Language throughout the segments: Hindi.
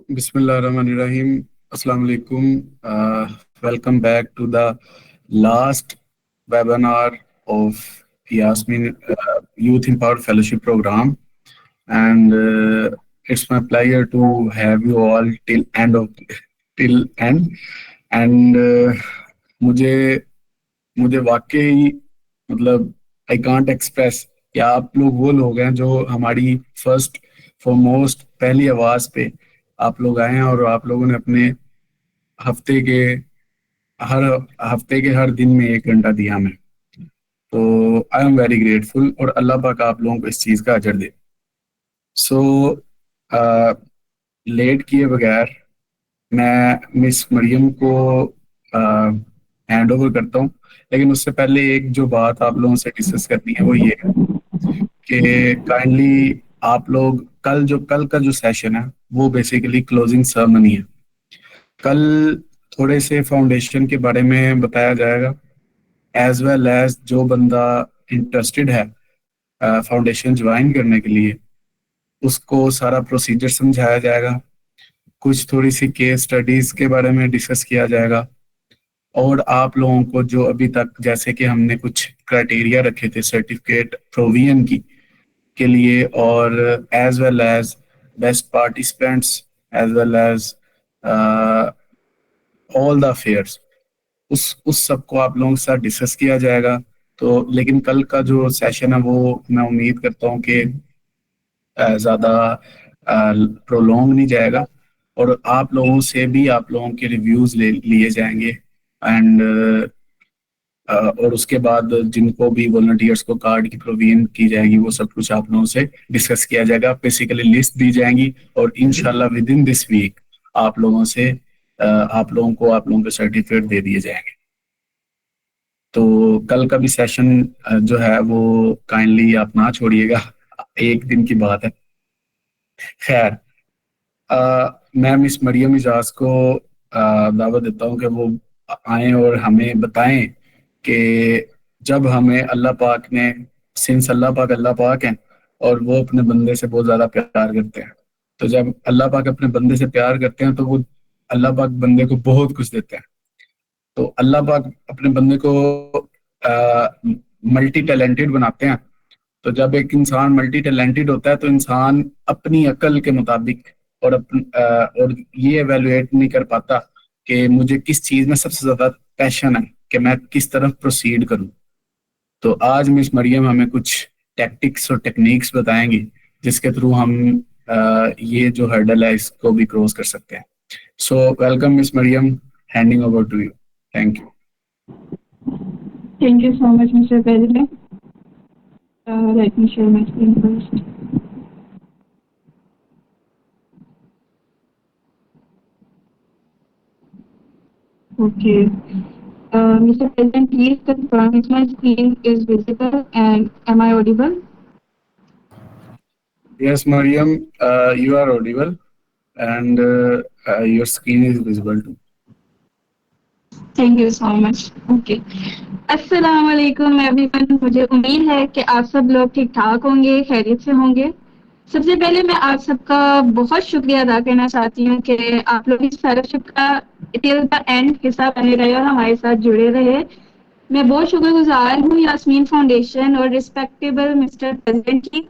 Bismillahirrahmanirrahim. Assalamu alaikum. Welcome back to the last webinar of Yasmin Youth Empowered Fellowship Program, and it's my pleasure to have you all till end. And मुझे मुझे वाकई मतलब आई कांट एक्सप्रेस कि आप लोग वो लोग हैं जो हमारी फर्स्ट फॉरमोस्ट पहली आवाज पे आप लोग आए हैं, और आप लोगों ने अपने हफ्ते के हर हफ्ते के हर दिन में 1 घंटा दिया हमें। तो आई एम वेरी ग्रेटफुल, और अल्लाह पाक आप लोगों को इस चीज़ का अजर दे। सो लेट किए बगैर मैं मिस मरियम को हैंड ओवर करता हूँ। लेकिन उससे पहले एक जो बात आप लोगों से डिस्कस करनी है वो ये है कि काइंडली आप लोग कल का जो सेशन है वो बेसिकली क्लोजिंग सेरेमनी है। कल थोड़े से फाउंडेशन के बारे में बताया जाएगा, एज वेल एज जो बंदा इंटरेस्टेड है फाउंडेशन ज्वाइन करने के लिए उसको सारा प्रोसीजर समझाया जाएगा। कुछ थोड़ी सी केस स्टडीज के बारे में डिस्कस किया जाएगा, और आप लोगों को जो अभी तक जैसे कि हमने कुछ क्राइटेरिया रखे थे सर्टिफिकेट प्रोविजन की के लिए, और as well as best participants as well as all the affairs, उस सब को आप लोगों के साथ डिस्कस किया जाएगा। तो लेकिन कल का जो सेशन है वो मैं उम्मीद करता हूँ कि ज़्यादा प्रोलॉन्ग नहीं जाएगा, और आप लोगों से भी आप लोगों के रिव्यूज़ लिए जाएंगे। एंड और उसके बाद जिनको भी वॉलंटियर्स को कार्ड की प्रोविजन की जाएगी वो सब कुछ आप लोगों से डिस्कस किया जाएगा। बेसिकली लिस्ट दी जाएंगी, और इंशाल्लाह विद इन दिस वीक आप लोगों आप लोगों के सर्टिफिकेट दे दिए जाएंगे। तो कल का भी सेशन जो है वो काइंडली आप ना छोड़िएगा, एक दिन की बात है। खैर, मैं मिस मरियम इजाज को दावत देता हूँ कि वो आए और हमें बताएं कि जब हमें अल्लाह पाक ने, सिंस अल्लाह पाक हैं और वो अपने बंदे से बहुत ज़्यादा प्यार करते हैं, तो जब अल्लाह पाक अपने बंदे से प्यार करते हैं तो वो अल्लाह पाक बंदे को बहुत कुछ देते हैं। तो अल्लाह पाक अपने बंदे को मल्टी टैलेंटेड बनाते हैं। तो जब एक इंसान मल्टी टैलेंटेड होता है तो इंसान अपनी अकल के मुताबिक और ये एवेलुएट नहीं कर पाता कि मुझे किस चीज़ में सबसे ज़्यादा पैशन है, कि मैं किस तरफ प्रोसीड करूं। तो आज मिस मरियम हमें कुछ टैक्टिक्स और टेक्निक्स बताएंगी जिसके थ्रू हम ये जो हर्डल है इसको भी क्रॉस कर सकते हैं। So welcome miss Mariam, handing over to you. Thank you. Thank you so much, Mr. President. Let me share my screen first. Okay. Mr. President, please confirm if my screen is visible and am I audible? Yes, Mariam, you are audible and your screen is visible too. Thank you so much. Okay. अस्सलाम वालेकुम एवरीवन। मुझे उम्मीद है कि आप सब लोग ठीक ठाक होंगे, खैरियत से होंगे। सबसे पहले मैं आप सबका बहुत शुक्रिया अदा करना चाहती हूँ कि आप लोग इस फेलोशिप का टिल द एंड हिस्सा बने रहे और हमारे साथ जुड़े रहे। मैं बहुत शुक्रगुजार हूँ यास्मीन फाउंडेशन और रिस्पेक्टेबल मिस्टर प्रेसिडेंट की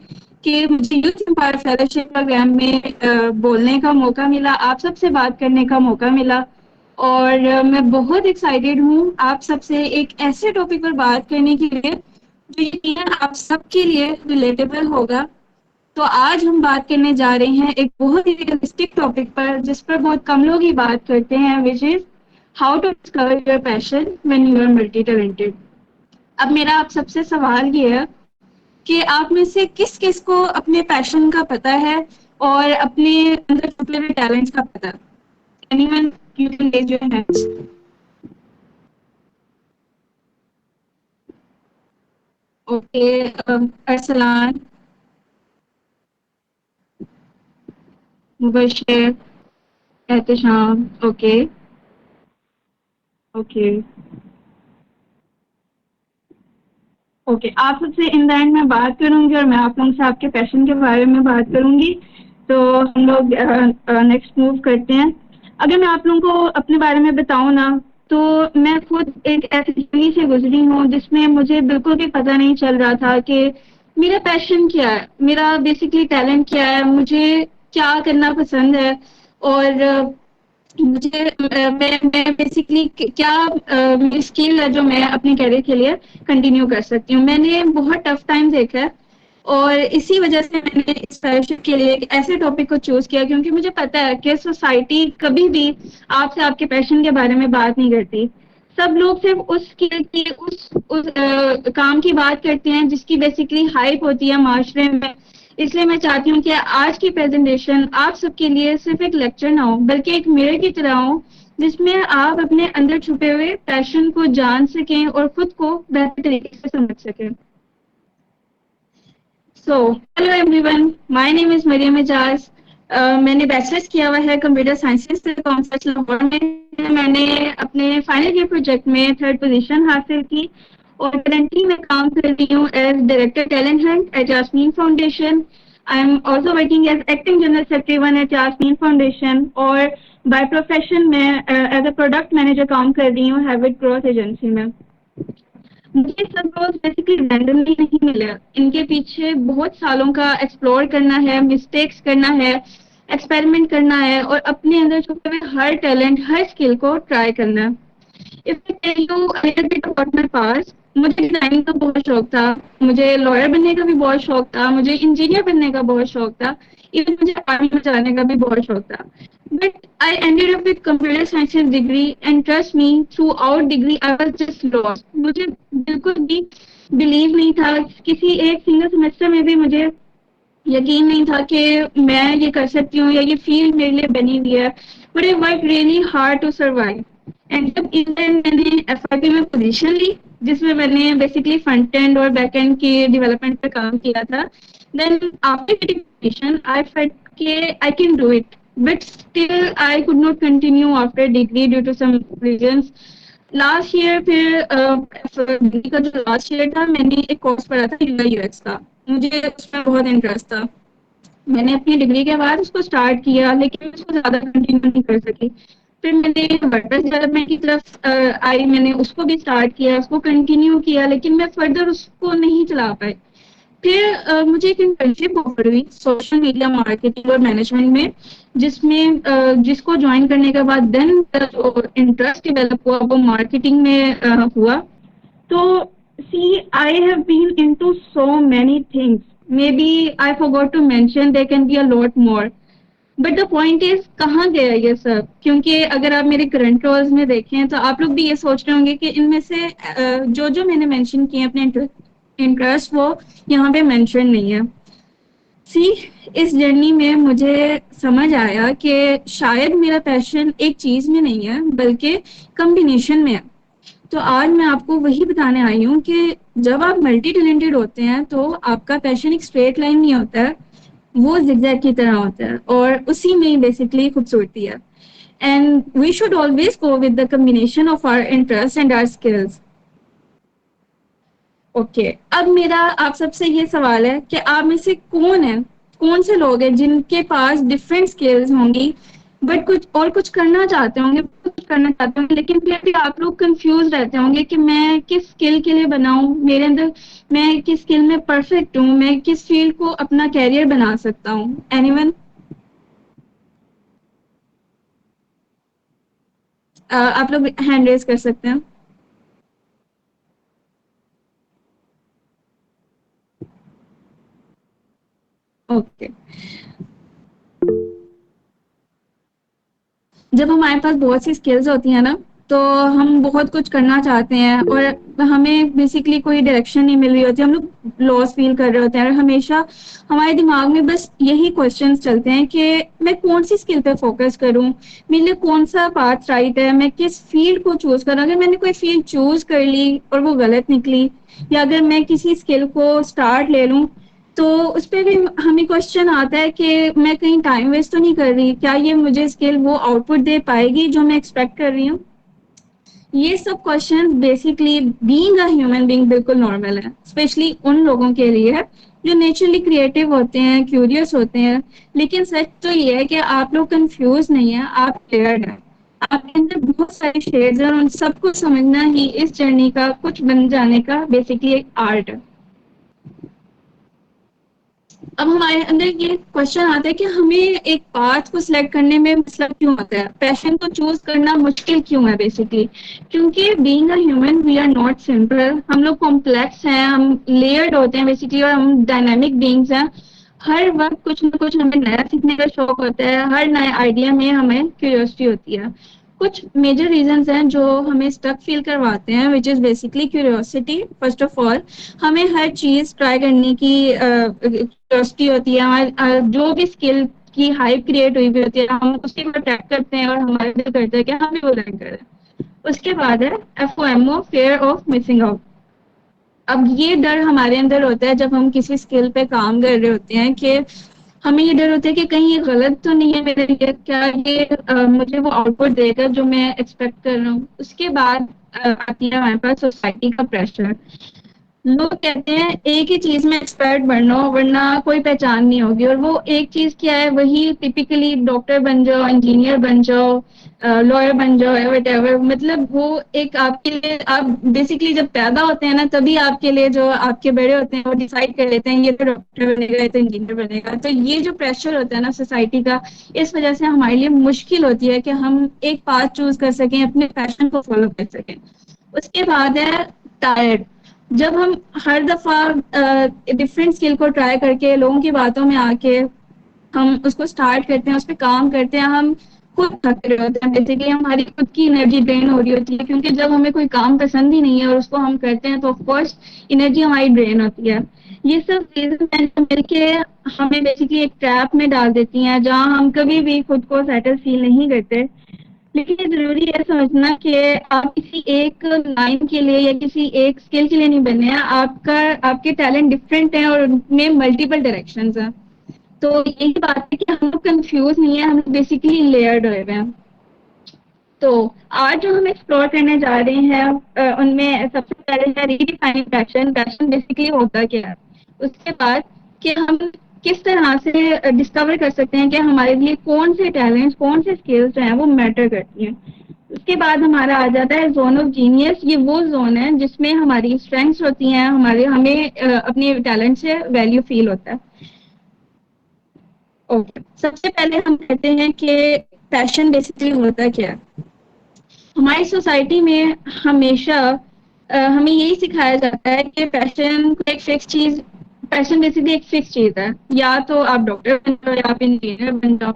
कि मुझे यूथ एम्पावर फेलोशिप प्रोग्राम में बोलने का मौका मिला, आप सबसे बात करने का मौका मिला, और मैं बहुत एक्साइटेड हूँ आप सबसे एक ऐसे टॉपिक पर बात करने के लिए जो यकीनन आप सबके लिए रिलेटेबल होगा। तो आज हम बात करने जा रहे हैं एक बहुत ही रियलिस्टिक टॉपिक पर जिस पर बहुत कम लोग ही बात करते हैं, which is how to discover your passion when you are multi talented. अब मेरा आप सबसे सवाल ये है कि आप में से किस किस को अपने पैशन का पता है और अपने अंदर छुपे हुए टैलेंट्स का पता है? Anyone you can raise your hands. Okay, Arsalan, Mubashar, Ehtesham. Okay okay okay, आप सबसे इन द एंड मैं बात करूंगी और मैं आप लोगों से आपके पैशन के बारे में बात करूंगी। तो हम लोग नेक्स्ट मूव करते हैं। अगर मैं आप लोगों को अपने बारे में बताऊं ना, तो मैं खुद एक ऐसी जर्नी से गुजरी हूँ जिसमें मुझे बिल्कुल भी पता नहीं चल रहा था कि मेरा पैशन क्या है, मेरा बेसिकली टैलेंट क्या है, मुझे क्या करना पसंद है, और मुझे मैं बेसिकली क्या मेरी स्किल है जो मैं अपने करियर के लिए कंटिन्यू कर सकती हूँ। मैंने बहुत टफ टाइम देखा है, और इसी वजह से मैंने इस फेलोशिप के लिए एक ऐसे टॉपिक को चूज किया, क्योंकि मुझे पता है कि सोसाइटी कभी भी आपसे आपके पैशन के बारे में बात नहीं करती। सब लोग सिर्फ उस स्किल की उस काम की बात करते हैं जिसकी बेसिकली हाइप होती है माशरे में। इसलिए मैं चाहती हूँ कि आज की प्रेजेंटेशन आप सबके लिए सिर्फ एक लेक्चर ना हो, बल्कि एक मिरर की तरह हो, जिसमें आप अपने अंदर छुपे हुए पैशन को जान सकें और खुद को बेहतर तरीके से समझ सकें। So hello everyone, my name is Mariam Ejaz. मैंने बैचलर्स किया हुआ है कंप्यूटर साइंसेज से कॉमर्स लाहौर में। मैंने अपने फाइनल ईयर प्रोजेक्ट में 3rd पोजीशन हासिल की, और करंटली मैं काम कर रही हूँ as director talent hunt at Jasmine Foundation. I am also working as acting general secretary one at Jasmine Foundation, और बाय प्रोफेशन में एज अ प्रोडक्ट मैनेजर काम कर रही हूँ हैबिट ग्रोथ एजेंसी में। मुझे सब रोज बेसिकली रैंडमली नहीं मिले, इनके पीछे बहुत सालों का एक्सप्लोर करना है, मिस्टेक्स करना है, एक्सपेरिमेंट करना है, और अपने अंदर छुपे हुए हर टैलेंट, हर स्किल को ट्राई करना है। If I tell you a little bit about my past, मुझे डिजाइनिंग का बहुत शौक था, मुझे लॉयर बनने का भी बहुत शौक था, मुझे इंजीनियर बनने का बहुत शौक था, इवन मुझे आर्मी में जाने का भी बहुत शौक था। But I ended up with computer sciences degree, and trust me, through out degree I was just lost. मुझे बिल्कुल भी बिलीव नहीं था, किसी एक सिंगल सेमेस्टर में भी मुझे यकीन नहीं था कि मैं ये कर सकती हूँ या ये फील्ड मेरे लिए बनी हुई है। But I work really hard to survive, and जब इन मैंने एफआईपी में पोजीशन ली, जिसमें मैंने बेसिकली फ्रंट एंड और बैक एंड के डेवलपमेंट पे काम किया था, then after getting position I felt कि I can do it, but still I could not continue after degree due to some reasons. Last year फिर डिग्री का जो लास्ट ईयर था, मैंने एक कोर्स पढ़ा था यूआई यूएक्स का। मुझे उसमें बहुत इंटरेस्ट था, मैंने अपनी डिग्री के बाद उसको स्टार्ट किया, लेकिन उसको ज्यादा कंटिन्यू नहीं कर सकी। फिर मैंने वर्डप्रेस डेवलपमेंट की तरफ आई, मैंने उसको भी स्टार्ट किया, उसको कंटिन्यू किया, लेकिन मैं फर्दर उसको नहीं चला पाई। फिर मुझे एक इंटर्नशिप ऑफर हुई सोशल मीडिया मार्केटिंग और मैनेजमेंट में, जिसमें जिसको ज्वाइन करने के बाद देन जो इंटरेस्ट डेवलप हुआ वो मार्केटिंग में हुआ। तो see, I have been into so many things. Maybe I forgot to mention there can be a lot more. But the point is कहाँ गया ये सब, क्योंकि अगर आप मेरे करंट रोल्स में देखें तो आप लोग भी ये सोच रहे होंगे कि इनमें से जो जो मैंने मेंशन किए अपने इंटरेस्ट, वो यहाँ पे मेंशन नहीं है। सी, इस जर्नी में मुझे समझ आया कि शायद मेरा पैशन एक चीज में नहीं है बल्कि कम्बिनेशन में है। तो आज मैं आपको वही बताने आई हूँ कि जब आप मल्टी टैलेंटेड होते हैं तो आपका पैशन एक स्ट्रेट लाइन नहीं होता है, वो जिगजैग की तरह होता है, और उसी में ही बेसिकली खूबसूरती है। And we should always go with the combination of our interest and our skills. Okay, अब मेरा आप सबसे ये सवाल है कि आप में से कौन है, कौन से लोग हैं जिनके पास डिफरेंट स्किल्स होंगी, बट कुछ करना चाहते होंगे, कुछ करना चाहते होंगे, लेकिन फिर भी आप लोग कंफ्यूज रहते होंगे कि मैं किस स्किल के लिए बनाऊं, मेरे अंदर मैं किस स्किल में परफेक्ट हूँ, मैं किस फील्ड को अपना कैरियर बना सकता हूँ। एनीवन? आप लोग हैंड रेज कर सकते हैं। ओके, जब हमारे पास बहुत सी स्किल्स होती हैं ना, तो हम बहुत कुछ करना चाहते हैं और हमें बेसिकली कोई डायरेक्शन नहीं मिल रही होती, हम लोग लॉस फील कर रहे होते हैं, और हमेशा हमारे दिमाग में बस यही क्वेश्चंस चलते हैं कि मैं कौन सी स्किल पे फोकस करूं, मेरे लिए कौन सा पाथ राइट है, मैं किस फील्ड को चूज करूं। अगर मैंने कोई फील्ड चूज कर ली और वो गलत निकली, या अगर मैं किसी स्किल को स्टार्ट ले लूं, तो उस पर भी हमें क्वेश्चन आता है कि मैं कहीं टाइम वेस्ट तो नहीं कर रही, क्या ये मुझे स्किल वो आउटपुट दे पाएगी जो मैं एक्सपेक्ट कर रही हूँ। ये सब question basically being a human being बिल्कुल नॉर्मल है, स्पेशली उन लोगों के लिए है जो नेचुरली क्रिएटिव होते हैं, क्यूरियस होते हैं। लेकिन सच तो ये है कि आप लोग कंफ्यूज नहीं है, आप क्लियर्ड हैं। आपके अंदर बहुत सारे शेड्स हैं और उन सबको समझना ही इस जर्नी का कुछ बन जाने का बेसिकली एक आर्ट है। अब हमारे अंदर ये क्वेश्चन आता है कि हमें एक पाथ को सिलेक्ट करने में मतलब क्यों होता है, पैशन को चूज करना मुश्किल क्यों है बेसिकली। क्योंकि being a human we are not simple, हम लोग कॉम्प्लेक्स हैं, हम लेयर्ड होते हैं बेसिकली, और हम डायनामिक बीइंग्स हैं। हर वक्त कुछ ना कुछ हमें नया सीखने का शौक होता है, हर नए आइडिया में हमें क्यूरियोसिटी होती है। कुछ मेजर रीजंस हैं जो हमें स्टक फील करवाते हैं, which is basically curiosity. First of all, हमें हर चीज ट्राई करने की क्यूरियोसिटी होती है। हमारे जो भी स्किल की हाइप क्रिएट हुई होती है, हम उसी को ट्रैक करते हैं और हमारे दिल करता है कि हम भी वो लर्न करें। उसके बाद है FOMO, fair of missing out. अब ये डर हमारे अंदर होता है जब हम किसी स्किल पे काम कर रहे होते हैं कि हमें ये डर होता है कि कहीं ये गलत तो नहीं है मेरे लिए, क्या ये मुझे वो आउटपुट देगा जो मैं एक्सपेक्ट कर रहा हूँ। उसके बाद आती है हमारे पास सोसाइटी का प्रेशर। लोग कहते हैं एक ही चीज में एक्सपर्ट बनना हो वरना कोई पहचान नहीं होगी, और वो एक चीज क्या है, वही टिपिकली डॉक्टर बन जाओ, इंजीनियर बन जाओ, लॉयर बन जाओ, व्हाटएवर। मतलब वो एक आपके लिए, आप बेसिकली जब पैदा होते हैं ना तभी आपके लिए जो आपके बड़े होते हैं वो डिसाइड कर लेते हैं ये तो डॉक्टर बनेगा, ये तो इंजीनियर बनेगा। तो ये जो प्रेशर होता है ना सोसाइटी का, इस वजह से हमारे लिए मुश्किल होती है कि हम एक पाथ चूज कर सकें, अपने पैशन को फॉलो कर सकें। उसके बाद है टायर्ड। जब हम हर दफा डिफरेंट स्किल को ट्राई करके लोगों की बातों में आके हम उसको स्टार्ट करते हैं, उस पर काम करते हैं, हम खुद थक रहे होते हैं बेसिकली, हमारी खुद की एनर्जी ड्रेन हो रही होती है। क्योंकि जब हमें कोई काम पसंद ही नहीं है और उसको हम करते हैं तो ऑफकोर्स एनर्जी हमारी ड्रेन होती है। ये सब चीजें मिलके हमें बेसिकली एक ट्रैप में डाल देती हैं जहाँ हम कभी भी खुद को सेटल फील नहीं करते। लेकिन ये जरूरी है समझना कि आप किसी एक लाइन के लिए या किसी एक स्किल के लिए नहीं बने हैं। आपके टैलेंट डिफरेंट हैं और उनमें मल्टीपल डायरेक्शंस हैं। तो यही बात है कि हम लोग कंफ्यूज नहीं है, हम लोग बेसिकली लेयर्ड हुए हैं। तो आज जो हम एक्सप्लोर करने जा रहे हैं उनमें सबसे पहले है रीडिफाइनिंग पैशन। पैशन बेसिकली होता क्या है, उसके बाद कि हम किस तरह से डिस्कवर कर सकते हैं कि हमारे लिए कौन से टैलेंट्स, कौन से स्किल्स हैं वो मैटर करती हैं। उसके बाद हमारा आ जाता है जोन ऑफ जीनियस। ये वो जोन है जिसमें हमारी स्ट्रेंथ्स होती हैं, हमें अपने टैलेंट से वैल्यू फील होता है। ओके, सबसे पहले हम कहते हैं कि पैशन बेसिकली होता क्या है। हमारी सोसाइटी में हमेशा हमें यही सिखाया जाता है कि पैशन को एक फिक्स चीज, पैशन बेसिकली एक फिक्स चीज है। या तो आप डॉक्टर बन जाओ, या आप इंजीनियर बन जाओ,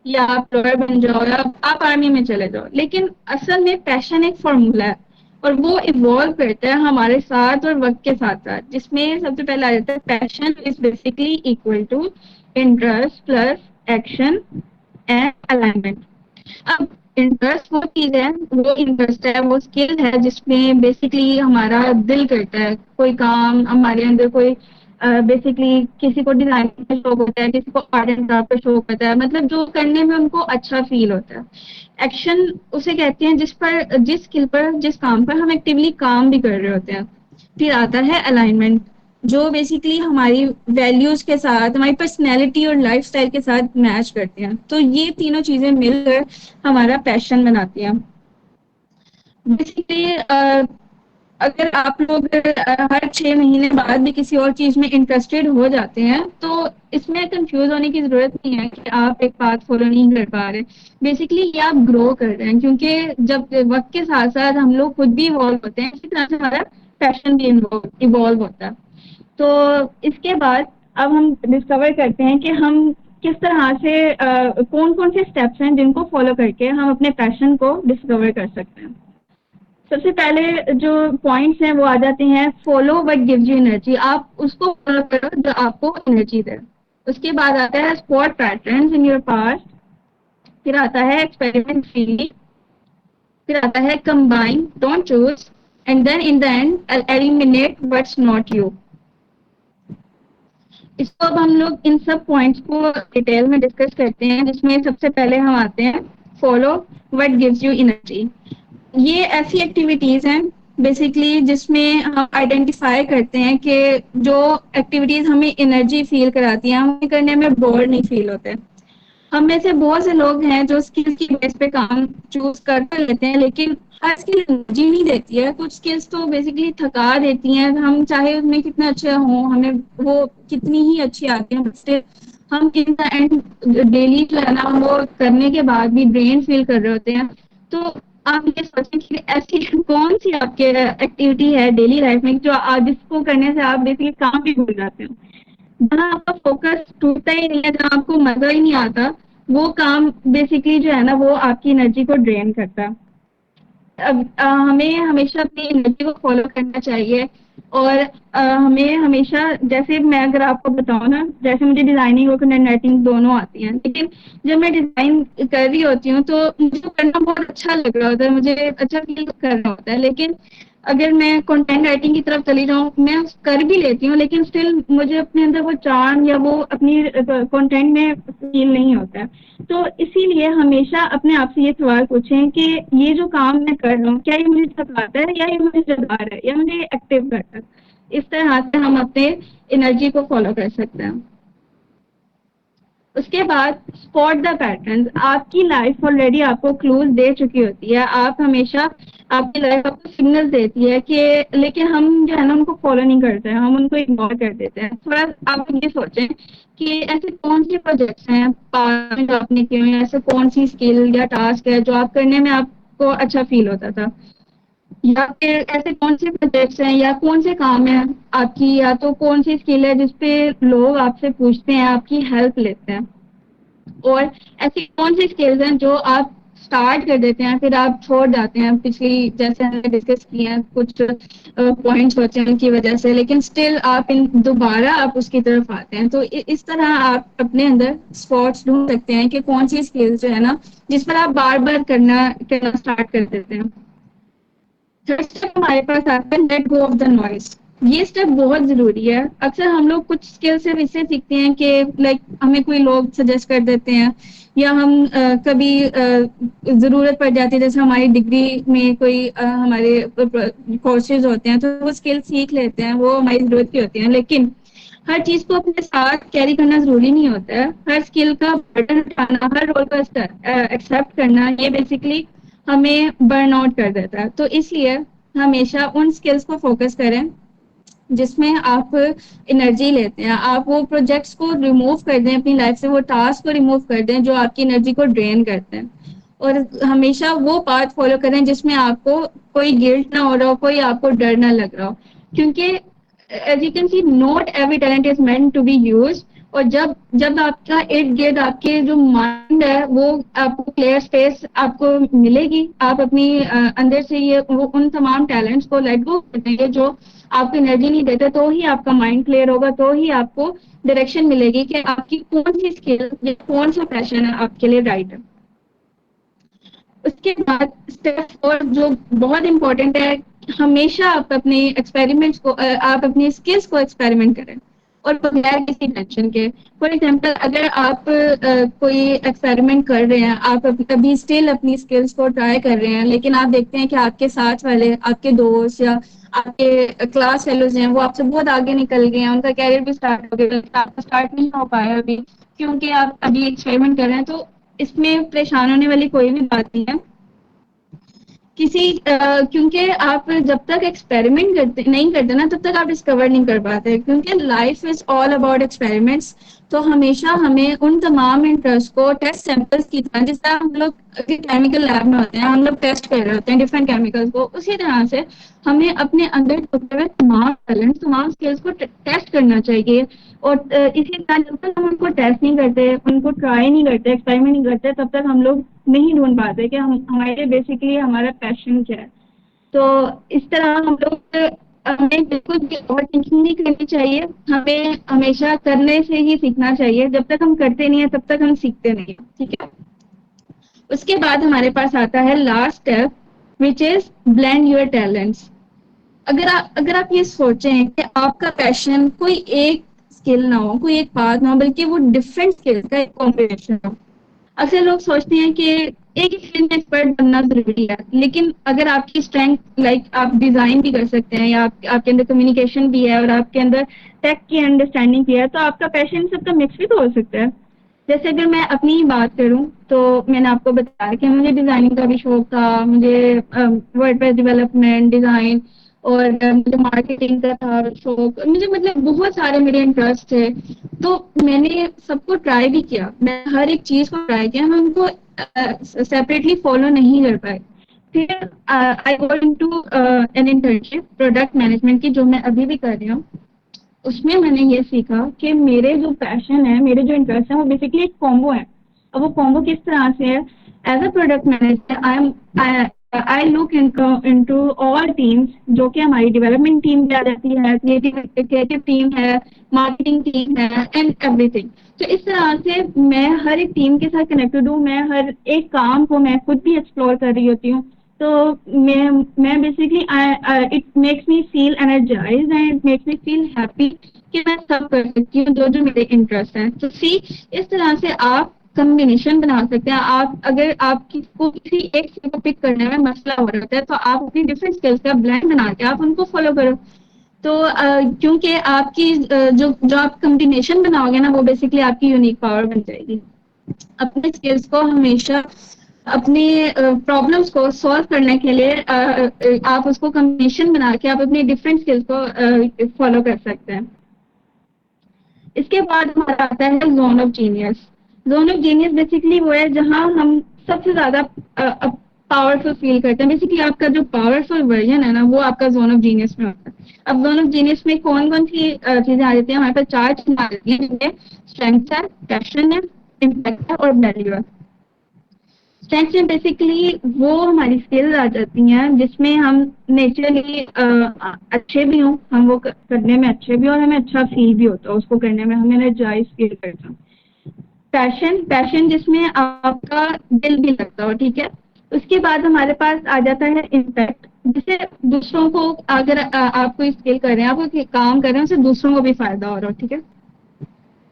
या आप लॉयर बन जाओ, या आप आर्मी में चले जाओ। लेकिन असल में पैशन एक फॉर्मूला है और वो इवॉल्व करता है हमारे साथ और वक्त के साथ साथ, जिसमें सबसे पहले आ जाता है passion is basically equal to interest plus action and alignment. अब इंटरेस्ट वो चीज है, वो इंटरेस्ट है, वो स्किल है जिसमें बेसिकली हमारा दिल करता है कोई काम। हमारे अंदर कोई बेसिकली किसी को डिजाइनिंग का शौक होता है, किसी को आर्ट एंड क्राफ्ट का शौक होता है, मतलब जो करने में उनको अच्छा फील होता है। एक्शन उसे कहते हैं जिस स्किल पर, जिस काम पर हम एक्टिवली काम भी कर रहे होते हैं। फिर आता है अलाइनमेंट, जो बेसिकली हमारी वैल्यूज के साथ, हमारी पर्सनैलिटी और लाइफस्टाइल के साथ मैच करते हैं। तो ये तीनों चीजें मिलकर हमारा पैशन बनाती हैं। बेसिकली अगर आप लोग हर 6 महीने बाद भी किसी और चीज में इंटरेस्टेड हो जाते हैं तो इसमें कंफ्यूज होने की जरूरत नहीं है कि आप एक पाथ फॉलो नहीं कर पा रहे। बेसिकली ये आप ग्रो कर रहे हैं, क्योंकि जब वक्त के साथ साथ हम लोग खुद भी इवॉल्व होते हैं, इसी तरह से हमारा पैशन भी इवॉल्व होता है। तो इसके बाद अब हम डिस्कवर करते हैं कि हम किस तरह से कौन कौन से स्टेप्स हैं जिनको फॉलो करके हम अपने पैशन को डिस्कवर कर सकते हैं। सबसे पहले जो पॉइंट्स हैं वो आ जाते हैं, follow what gives you energy. आप उसको फॉलो करो जो आपको एनर्जी दे। उसके बाद आता है spot patterns in your past. फिर आता है एक्सपेरिमेंट फ्रीली। फिर आता है combine, don't choose, and then in the end eliminate what's not you. इसको अब हम लोग इन सब पॉइंट्स को डिटेल में डिस्कस करते हैं, जिसमें सबसे पहले हम आते हैं follow what gives you energy. ये ऐसी एक्टिविटीज हैं बेसिकली जिसमें हम आइडेंटिफाई करते हैं कि जो एक्टिविटीज हमें एनर्जी फील कराती हैं हमें करने में बोर नहीं फील होते। हम में से बहुत से लोग हैं जो स्किल की बेस पे काम चूज कर तो लेते हैं, लेकिन हर स्किल एनर्जी नहीं देती है। कुछ स्किल्स तो बेसिकली थका देती हैं, हम चाहे उसमें कितने अच्छे हों, हमें वो कितनी ही अच्छी आती हैं, बट स्टिल हम इन द एंड डेली जो है ना वो करने के बाद भी ड्रेन फील कर रहे होते हैं। तो आप ये सोचें कि ऐसी कौन सी आपके एक्टिविटी है डेली लाइफ में जो आप जिसको करने से आप बेसिकली काम भी भूल जाते हो, जहाँ आपका फोकस टूटता ही नहीं है, जहाँ आपको मजा ही नहीं आता, वो काम बेसिकली जो है ना वो आपकी एनर्जी को ड्रेन करता है। अब हमें हमेशा अपनी एनर्जी को फॉलो करना चाहिए। और हमें हमेशा, जैसे मैं अगर आपको बताऊं ना, जैसे मुझे डिजाइनिंग और कंटेंट राइटिंग दोनों आती हैं, लेकिन जब मैं डिजाइन कर रही होती हूँ तो मुझे करना बहुत अच्छा लग रहा होता है, मुझे अच्छा फील कर रहा होता है। लेकिन अगर मैं कंटेंट राइटिंग की तरफ चली जाऊँ, मैं कर भी लेती हूँ, लेकिन स्टिल मुझे अपने अंदर वो चार्म या वो अपनी कंटेंट में फील नहीं होता है। तो इसीलिए हमेशा अपने आप से ये सवाल पूछें कि ये जो काम मैं कर रहा हूँ, क्या ये मुझे थकाता है या ये मुझे जगा रहा है या मुझे एक्टिव करता है। इस तरह से हम अपने एनर्जी को फॉलो कर सकते हैं। उसके बाद स्पॉट द पैटर्न। आपकी लाइफ ऑलरेडी आपको क्लूज दे चुकी होती है, आप हमेशा, आपकी लाइफ आपको सिग्नल देती है कि, लेकिन हम जो है ना उनको फॉलो नहीं करते हैं, हम उनको इग्नोर कर देते हैं। थोड़ा आप ये सोचें कि ऐसे कौन से प्रोजेक्ट्स हैं पास्ट में जो आपने किए हैं, ऐसे कौन सी स्किल या टास्क है जो आप करने में आपको अच्छा फील होता था, या फिर ऐसे कौन से प्रोजेक्ट्स हैं या कौन से काम हैं आपकी, या तो कौन सी स्किल है जिसपे लोग आपसे पूछते हैं, आपकी हेल्प लेते हैं। और ऐसी कौन सी स्किल्स हैं जो आप स्टार्ट कर देते हैं फिर आप छोड़ जाते हैं, पिछली जैसे हमने डिस्कस किए हैं कुछ पॉइंट्स होते हैं उनकी वजह से, लेकिन स्टिल आप इन दोबारा आप उसकी तरफ आते हैं। तो इस तरह आप अपने अंदर स्पॉट्स ढूंढ सकते हैं कि कौन सी स्किल्स जो है ना जिस पर आप बार बार करना करना स्टार्ट कर देते हैं। थर्ड स्टेप हमारे पास आता है let go of the noise. ये स्टेप बहुत जरूरी है। अक्सर हम लोग कुछ स्किल सिर्फ इससे सीखते हैं कि लाइक हमें कोई लोग सजेस्ट कर देते हैं, या हम कभी जरूरत पड़ जाती है, जैसे हमारी डिग्री में कोई हमारे कोर्सेज होते हैं तो वो स्किल सीख लेते हैं, वो हमारी जरूरत की होती है। लेकिन हर चीज को अपने साथ कैरी करना जरूरी नहीं होता है। हर स्किल का बर्डन उठाना, हर रोल को एक्सेप्ट करना, ये बेसिकली हमें बर्न आउट कर देता है। तो इसलिए हमेशा उन स्किल्स को फोकस करें जिसमें आप एनर्जी लेते हैं। आप वो प्रोजेक्ट्स को रिमूव कर दें अपनी लाइफ से, वो टास्क को रिमूव कर दें जो आपकी एनर्जी को ड्रेन करते हैं, और हमेशा वो पाथ फॉलो करें जिसमें आपको कोई गिल्ट ना हो रहा हो, कोई आपको डर ना लग रहा हो। क्योंकि as you can see not every talent is meant to be use. और जब जब आपका इर्द गिर्द आपके जो माइंड है वो आपको क्लियर स्पेस आपको मिलेगी, आप अपनी अंदर से ये वो उन तमाम टैलेंट्स को लेट गो कर देंगे जो आपको एनर्जी नहीं देते, तो ही आपका माइंड क्लियर होगा, तो ही आपको डायरेक्शन मिलेगी कि आपकी कौन सी स्किल या कौन सा पैशन है आपके लिए राइट है। उसके बाद स्टेप 4 जो बहुत इंपॉर्टेंट है, हमेशा आप अपने एक्सपेरिमेंट्स को आप अपनी स्किल्स को एक्सपेरिमेंट करें और बगैर किसी टेंशन के। फॉर एग्जांपल, अगर आप कोई एक्सपेरिमेंट कर रहे हैं, आप अभी स्टिल अपनी स्किल्स को ट्राई कर रहे हैं, लेकिन आप देखते हैं कि आपके साथ वाले, आपके दोस्त या आपके क्लास फेलोज हैं, वो आपसे बहुत आगे निकल गए हैं, उनका कैरियर भी स्टार्ट हो गया, लेकिन आपका स्टार्ट नहीं हो पाया अभी, क्योंकि आप अभी एक्सपेरिमेंट कर रहे हैं। तो इसमें परेशान होने वाली कोई भी बात नहीं है। क्योंकि आप जब तक एक्सपेरिमेंट करते नहीं करते ना तब तक आप डिस्कवर नहीं कर पाते, क्योंकि life is all about experiments. तो हमेशा हमें उन तमाम इंटरेस्ट को टेस्ट सैंपल्स की तरह, जिस तरह हम लोग केमिकल लैब में होते हैं, हम लोग टेस्ट कर रहे होते हैं डिफरेंट केमिकल्स को, उसी तरह से हमें अपने अंदर छुपे हुए तमाम टैलेंट, तमाम स्किल्स को टेस्ट करना चाहिए। और इसी तरह जब तक हम उनको टेस्ट नहीं करते, उनको ट्राई नहीं करते, एक्सपेरिमेंट नहीं करते, तब तक हम लोग नहीं ढूंढ पाते कि हम हमारे बेसिकली हमारा पैशन क्या है। तो इस तरह हम लोग हमें बिल्कुल भी ओवर थिंकिंग नहीं करनी चाहिए, हमें हमेशा करने से ही सीखना चाहिए। जब तक हम करते नहीं है तब तक हम सीखते नहीं है, ठीक है। उसके बाद हमारे पास आता है last step, which is blend your talents. अगर आप ये सोचें कि आपका पैशन कोई एक स्किल ना हो, कोई एक पाथ ना हो, बल्कि वो डिफरेंट स्किल्स का एक कॉम्बिनेशन हो। अक्सर लोग सोचते हैं कि एक ही फील्ड में एक्सपर्ट बनना ज़रूरी है, लेकिन अगर आपकी स्ट्रेंथ लाइक आप डिज़ाइन भी कर सकते हैं या आपके अंदर कम्युनिकेशन भी है और आपके अंदर टेक की अंडरस्टैंडिंग भी है, तो आपका पैशन सबका मिक्स भी तो हो सकता है। जैसे अगर मैं अपनी ही बात करूँ, तो मैंने आपको बताया कि मुझे डिज़ाइनिंग का भी शौक था, मुझे वर्डप्रेस डेवलपमेंट, डिज़ाइन और मुझे मार्केटिंग का था शौक, मुझे मतलब बहुत सारे मेरे इंटरेस्ट थे। तो मैंने सबको ट्राई भी किया, मैं हर एक चीज़ को ट्राई किया, मैं उनको सेपरेटली फॉलो नहीं कर पाई। फिर I got into an internship product management की, जो मैं अभी भी कर रही हूँ। उसमें मैंने ये सीखा कि मेरे जो पैशन है, मेरे जो इंटरेस्ट है, वो बेसिकली एक कॉम्बो है। अब वो कॉम्बो किस तरह से है? As a product manager I look into all teams, जो कि हमारी डेवलपमेंट टीम भी आ जाती है, क्रिएटिव टीम है, मार्केटिंग टीम है एंड एवरीथिंग। तो इस तरह से मैं हर एक टीम के साथ कनेक्टेड हूँ, मैं हर एक काम को मैं खुद भी एक्सप्लोर कर रही होती हूँ। तो मैं basically it makes me feel energised and it makes me feel happy कि मैं सब कर सकती हूँ जो जो मेरे इंटरेस्ट हैं। तो सी, इस तरह से आप कम्बिनेशन बना सकते हैं। आप अगर आपकी को किसी एक चीज को पिक करने में मसला हो रहा है, तो आप अपनी डिफरेंट स्किल्स का ब्लेंड बना के आप उनको फॉलो करो। तो क्योंकि आपकी जो जो आप कम्बिनेशन बनाओगे ना, वो बेसिकली आपकी यूनिक पावर बन जाएगी। अपने स्किल्स को हमेशा अपनी प्रॉब्लम्स को सॉल्व करने के लिए आप उसको कम्बिनेशन बना के आप अपनी डिफरेंट स्किल्स को फॉलो कर सकते हैं। इसके बाद हमारा आता है zone of genius. Zone of genius basically वो है जहां हम सबसे ज्यादा पावरफुल फील करते हैं। बेसिकली आपका जो पावरफुल वर्जन है ना, वो आपका जोन ऑफ जीनियस में होता है। अब जोन ऑफ जीनियस में कौन कौन सी चीजें आ जाती है? हमारे पास चार चीजें आ जाती है, जिनमें स्ट्रेंथ है, पैशन है, इम्पैक्ट है और वैल्यू है। स्ट्रेंथ में बेसिकली वो हमारी स्किल्स आ जाती हैं जिसमें हम नेचुरली अच्छे भी हों, हम वो करने में अच्छे भी और हमें अच्छा फील भी होता है उसको करने में, हमें एनर्जाइज फील करता है। पैशन, पैशन जिसमें आपका दिल भी लगता हो, ठीक है। उसके बाद हमारे पास आ जाता है इम्पैक्ट, जिससे दूसरों को, अगर आप कोई स्किल कर रहे हैं, आप कोई काम कर रहे हैं, उससे दूसरों को भी फायदा हो रहा हो, ठीक है।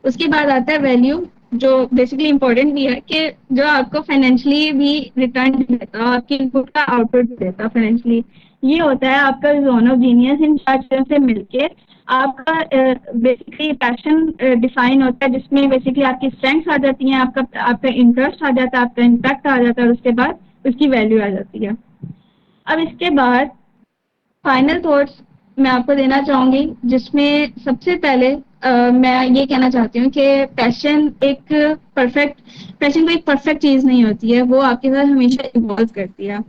उसके बाद आता है वैल्यू, जो बेसिकली इंपॉर्टेंट भी है कि जो आपको फाइनेंशियली भी रिटर्न देता है, आपकी इनपुट का आउटपुट भी देता है फाइनेंशियली। ये होता है आपका जोन ऑफ जीनियस। इन चार चीजों से मिलके आपका बेसिकली पैशन डिफाइन होता है, जिसमें बेसिकली आपकी स्ट्रेंथ्स आ जाती हैं, आपका आपका इंटरेस्ट आ जाता है, आपका इम्पैक्ट आ जाता है और उसके बाद उसकी वैल्यू आ जाती है। अब इसके बाद फाइनल थॉट्स मैं आपको देना चाहूंगी, जिसमें सबसे पहले मैं ये कहना चाहती हूँ कि पैशन कोई परफेक्ट चीज नहीं होती है, वो आपके साथ हमेशा इवॉल्व करती है।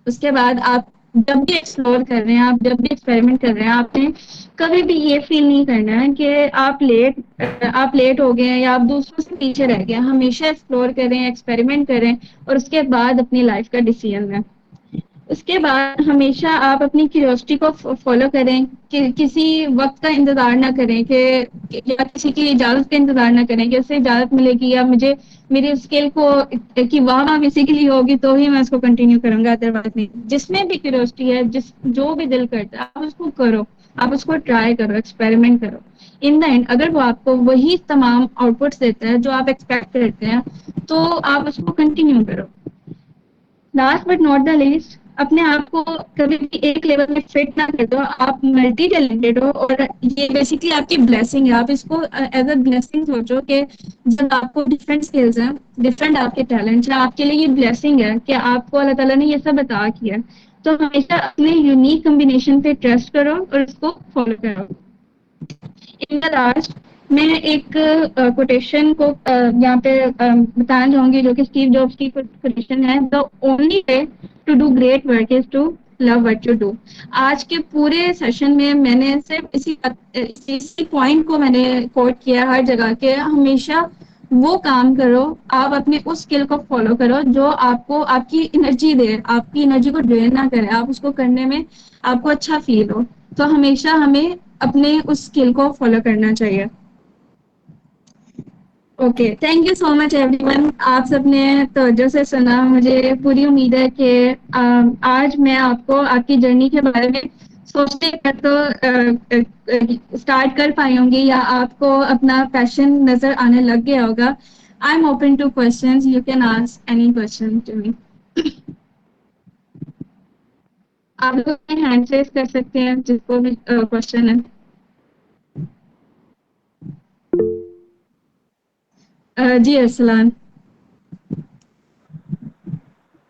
उसके बाद आप जब भी एक्सप्लोर कर रहे हैं, आप जब भी एक्सपेरिमेंट कर रहे हैं, आपने कभी भी ये फील नहीं करना है कि आप लेट हो गए हैं या आप दूसरों से पीछे रह गए हैं। हमेशा एक्सप्लोर करें, एक्सपेरिमेंट करें और उसके बाद अपनी लाइफ का डिसीजन लें। उसके बाद हमेशा आप अपनी क्यूरियोसिटी को फॉलो करें, कि किसी वक्त का इंतजार ना करें कि या किसी की इजाजत का इंतजार ना करें कि उससे इजाजत मिलेगी या मुझे मेरी स्किल को की वाह बेसिकली होगी तो ही मैं उसको कंटिन्यू करूंगा, अदरवाइज नहीं। जिसमें भी क्यूरियोसिटी है, जो भी दिल करता है, आप उसको करो, आप उसको ट्राई करो, एक्सपेरिमेंट करो। इन द एंड अगर वो आपको वही तमाम आउटपुट्स देता है जो आप एक्सपेक्ट करते हैं, तो आप उसको कंटिन्यू करो। Last but not the least, अपने आप को कभी भी एक लेवल में फिट ना कर दो। आप मल्टी टैलेंटेड हो और ये बेसिकली आपकी ब्लेसिंग है। आप इसको एज अ ब्लेसिंग सोचो कि जब आपको डिफरेंट स्किल्स हैं, डिफरेंट आपके टैलेंट्स हैं, आपके लिए ये ब्लेसिंग है कि आपको अल्लाह ताला ने ये सब अता किया है। तो हमेशा अपने यूनिक कम्बिनेशन पे ट्रस्ट करो और उसको फॉलो करो। इन द लास्ट, मैं एक कोटेशन को यहाँ पे बताना चाहूंगी, जो कि स्टीव जॉब्स की कोटेशन है, the only way to do great work is to love what you do. आज के पूरे सेशन में मैंने सिर्फ इसी पॉइंट को मैंने कोट किया हर जगह के, हमेशा वो काम करो, आप अपने उस स्किल को फॉलो करो जो आपको आपकी एनर्जी दे, आपकी एनर्जी को ड्रेन ना करे, आप उसको करने में आपको अच्छा फील हो। तो हमेशा हमें अपने उस स्किल को फॉलो करना चाहिए। Okay, thank you so much everyone. आप सबने तवज्जो से सुना। मुझे पूरी उम्मीद है कि आज मैं आपको आपकी जर्नी के बारे में सोचने का तो स्टार्ट कर पाई होंगी या आपको अपना पैशन नजर आने लग गया होगा। I'm open to questions. You can ask any question to me. आप लोग अपने हैंड रेज कर सकते हैं जिसको भी क्वेश्चन है। जी अरसलान।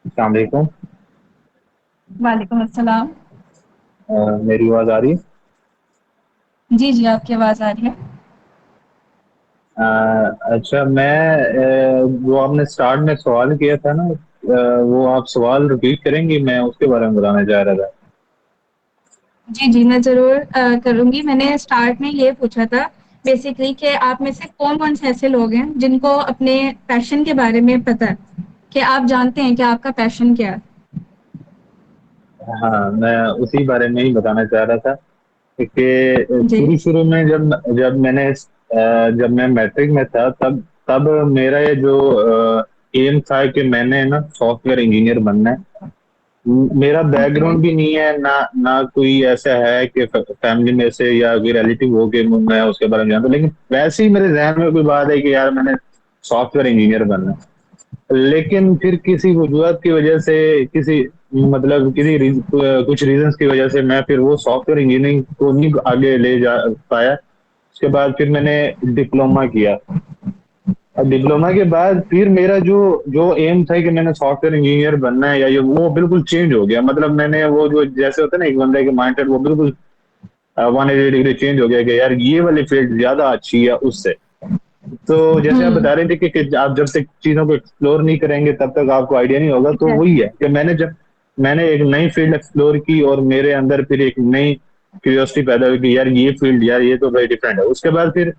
अस्सलाम वालेकुम। वालेकुम अस्सलाम। मेरी आवाज आ रही है? जी जी आपकी आवाज आ रही है। अच्छा, जो आपने स्टार्ट में सवाल किया था ना, वो आप सवाल रिपीट करेंगी? मैं उसके बारे में बताना चाह रहा था। जी जी मैं जरूर करूंगी। मैंने स्टार्ट में ये पूछा था बेसिकली कि आप में से कौन कौन से ऐसे लोग हैं जिनको अपने पैशन के बारे में पता है, कि आप जानते हैं कि आपका पैशन क्या है। हाँ, मैं उसी बारे में ही बताना चाह रहा था कि जी शुरू शुरू में जब मैं मैट्रिक में था, तब तब मेरा ये जो एम था कि मैंने ना सॉफ्टवेयर इंजीनियर बनना है। मेरा ओके। बैकग्राउंड भी नहीं है, ना ना कोई ऐसा है कि फैमिली में से या कोई रिलेटिव हो के मैं उसके बारे में जानता हूं, लेकिन वैसे ही मेरे जहन में कोई बात है कि यार मैंने सॉफ्टवेयर इंजीनियर बनना है। लेकिन फिर किसी वजूहत की वजह से, किसी मतलब कुछ रीजंस की वजह से मैं फिर वो सॉफ्टवेयर इंजीनियरिंग को नहीं आगे ले जा पाया। उसके बाद फिर मैंने डिप्लोमा किया। और डिप्लोमा के बाद फिर मेरा जो जो एम था कि मैंने सॉफ्टवेयर इंजीनियर बनना है, या ये वो बिल्कुल चेंज हो गया। मतलब मैंने वो जो जैसे होता है ना एक बंदे के माइंडसेट, वो बिल्कुल 180 डिग्री चेंज हो गया कि यार ये वाली फील्ड ज्यादा अच्छी है उससे। तो जैसे आप हम्म। बता रहे थे कि आप जब तक चीजों को एक्सप्लोर नहीं करेंगे तब तक आपको आइडिया नहीं होगा, तो वही एग्जैक्टली। है कि मैंने एक नई फील्ड एक्सप्लोर की और मेरे अंदर फिर एक नई क्यूरियोसिटी पैदा हुई कि यार ये फील्ड, यार ये तो बड़ी डिफरेंट है। उसके बाद फिर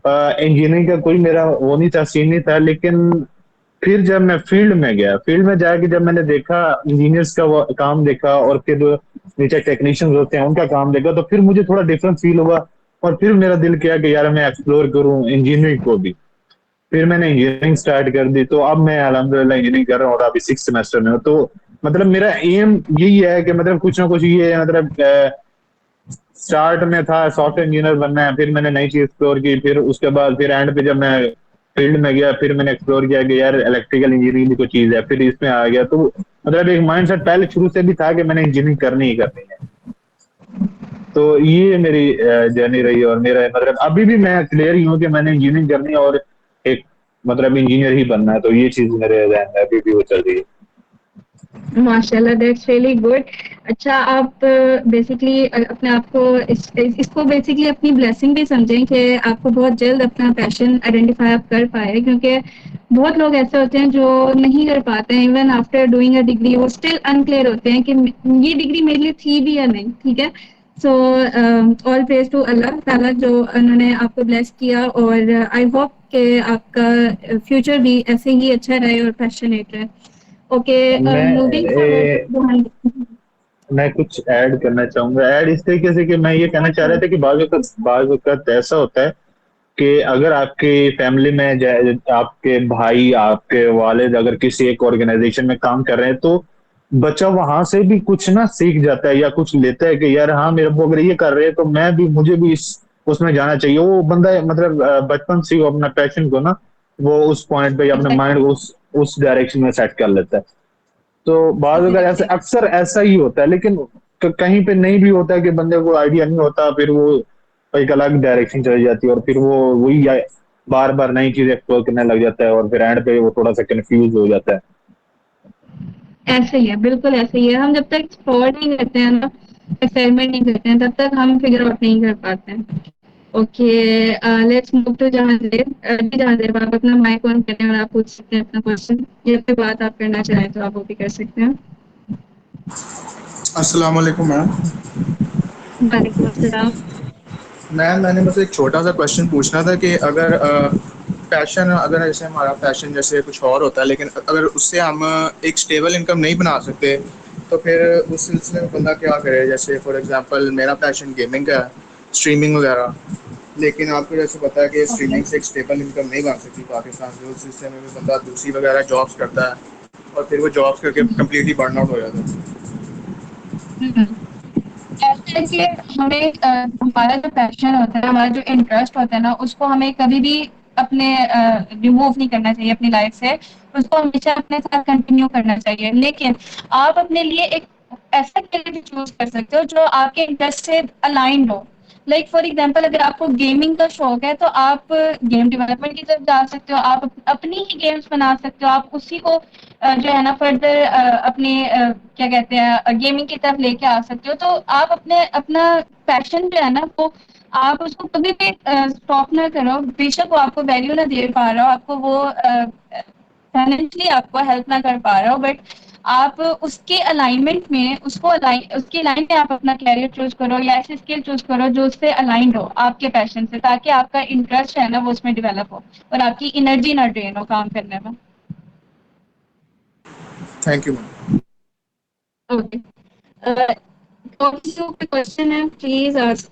इंजीनियरिंग का कोई मेरा वो नहीं था, सीन नहीं था। लेकिन फिर जब मैं फील्ड में गया, फील्ड में जाके जब मैंने देखा इंजीनियर्स का वो काम देखा, और फिर नीचे टेक्नीशियंस होते हैं उनका काम देखा, तो फिर मुझे थोड़ा डिफरेंट फील हुआ। और फिर मेरा दिल किया कि यार मैं एक्सप्लोर करूं इंजीनियरिंग को भी। फिर मैंने इंजीनियरिंग स्टार्ट कर दी, तो अब मैं अल्हम्दुलिल्लाह इंजीनियरिंग कर रहा हूँ और अभी 6 सेमेस्टर में हूँ। तो मतलब मेरा एम यही है कि मतलब कुछ ना कुछ ये है, मतलब स्टार्ट में था सॉफ्टवेयर इंजीनियर बनना है, फिर मैंने नई चीज एक्सप्लोर की, फिर उसके बाद फिर एंड पे जब मैं फील्ड में गया, फिर मैंने एक्सप्लोर किया कि यार इलेक्ट्रिकल इंजीनियरिंग भी कोई चीज है, फिर इसमें आ गया। तो मतलब एक माइंड सेट पहले शुरू से भी था कि मैंने इंजीनियरिंग करनी ही करनी है। तो ये मेरी जर्नी रही, और मेरा मतलब अभी भी मैं क्लियर ही हूँ कि मैंने इंजीनियरिंग करनी है और एक मतलब इंजीनियर ही बनना है। तो ये चीज मेरे जहन में अभी भी वो चल रही है। माशाल्लाह दैट्स रियली गुड। अच्छा आप बेसिकली अपने आप को इसको बेसिकली अपनी ब्लेसिंग भी समझें कि आपको बहुत जल्द अपना पैशन आइडेंटिफाई आप कर पाए, क्योंकि बहुत लोग ऐसे होते हैं जो नहीं कर पाते हैं। Even after doing a degree वो स्टिल अनक्लियर होते हैं कि ये डिग्री मेरे लिए थी भी या नहीं। ठीक है। So all praise to Allah ताला जो उन्होंने आपको ब्लेस किया, और आई होप कि आपका फ्यूचर भी ऐसे ही अच्छा रहे और पैशनेट रहे। ओके। मैं मूविंग फॉरवर्ड। मैं कुछ ऐड करना चाहूंगा। ऐड इस तरीके से कि मैं ये कहना चाह रहा था कि बाज़ वक़्त ऐसा होता है कि अगर आपकी फैमिली में आपके भाई, आपके वालिद अगर किसी एक ऑर्गेनाइजेशन में काम कर रहे हैं, तो बच्चा वहां से भी कुछ ना सीख जाता है या कुछ लेता है कि यार हाँ, मेरे वो अगर ये कर रहे हैं तो मुझे भी इस उसमें जाना चाहिए। वो बंदा मतलब बचपन से ही वो अपना पैशन को ना, वो उस पॉइंट पे अपने माइंड को उस डायरेक्शन में सेट कर लेता है। तो बाद अगर ऐसे एग्जैक्टली। अक्सर ऐसा ही होता है, लेकिन कहीं पे नहीं भी होता है कि बंदे को आइडिया नहीं होता, फिर वो एक अलग डायरेक्शन चली जाती है, और फिर वो वही बार बार नई चीज एक्सप्लोर करने लग जाता है, और फिर एंड पे वो थोड़ा सा कंफ्यूज हो जाता है। ऐसे ही है, बिल्कुल ऐसे ही है। हम जब तक एक्सप्लोर नहीं करते हैं ना, एक्सपेरिमेंट नहीं करते हैं, तब तक हम फिगर आउट नहीं कर पाते हैं। Okay. Let's move to Jahangir. जी जहांगीर, आप अपना माइक ऑन करें और आप पूछ सकते हैं अपना क्वेश्चन, या फिर बात आप करना चाहें तो आप वो भी कर सकते हैं। अस्सलाम वालेकुम मैम। वालेकुम अस्सलाम। मैंने बस एक छोटा सा क्वेश्चन पूछना था कि अगर पैशन, अगर जैसे हमारा पैशन जैसे कुछ और होता है, लेकिन अगर उससे हम एक स्टेबल इनकम नहीं बना सकते, तो फिर उस सिलसिले में बंदा क्या करे? जैसे फॉर एग्जांपल मेरा पैशन गेमिंग का है, स्ट्रीमिंग वगैरह। लेकिन आपको जैसे पता है कि ओके। स्ट्रीमिंग से एक स्टेबल इनकम नहीं बन सकती पाकिस्तान से। उस सिलसिले में भी बंदा दूसरी वगैरह जॉब्स करता है, और फिर वो जॉब्स करके कम्प्लीटली बर्न आउट हो जाता है। ऐसा है कि हमें हमारा जो पैशन होता है, हमारा जो इंटरेस्ट होता है ना, उसको हमें कभी भी अपने रिमूव नहीं करना चाहिए अपनी लाइफ से, उसको हमेशा अपने साथ कंटिन्यू करना चाहिए। लेकिन आप अपने लिए एक ऐसा करियर चूज कर सकते हो जो आपके इंटरेस्ट से अलाइंड हो। लाइक फॉर एग्जांपल अगर आपको गेमिंग का शौक है तो आप गेम डेवलपमेंट की तरफ जा सकते हो, आप अपनी ही गेम्स बना सकते हो, आप उसी को जो है ना फर्दर अपने क्या कहते हैं गेमिंग की तरफ लेके आ सकते हो। तो आप अपने अपना पैशन जो है ना वो आप उसको कभी भी स्टॉप ना करो, बेशक वो आपको वैल्यू ना दे पा रहा हो, आपको वो फाइनेंशियली आपको हेल्प ना कर पा रहा हो, बट आप उसके अलाइनमेंट में उसके अलाइन में आप अपना कैरियर चूज करो या ऐसी स्किल चूज करो जो उससे अलाइंड हो आपके पैशन से, ताकि आपका इंटरेस्ट है ना वो उसमें डेवलप हो और आपकी एनर्जी ना ड्रेन हो काम करने में। Thank you ma'am. ओके, कौन सा क्वेश्चन है प्लीज आस्क।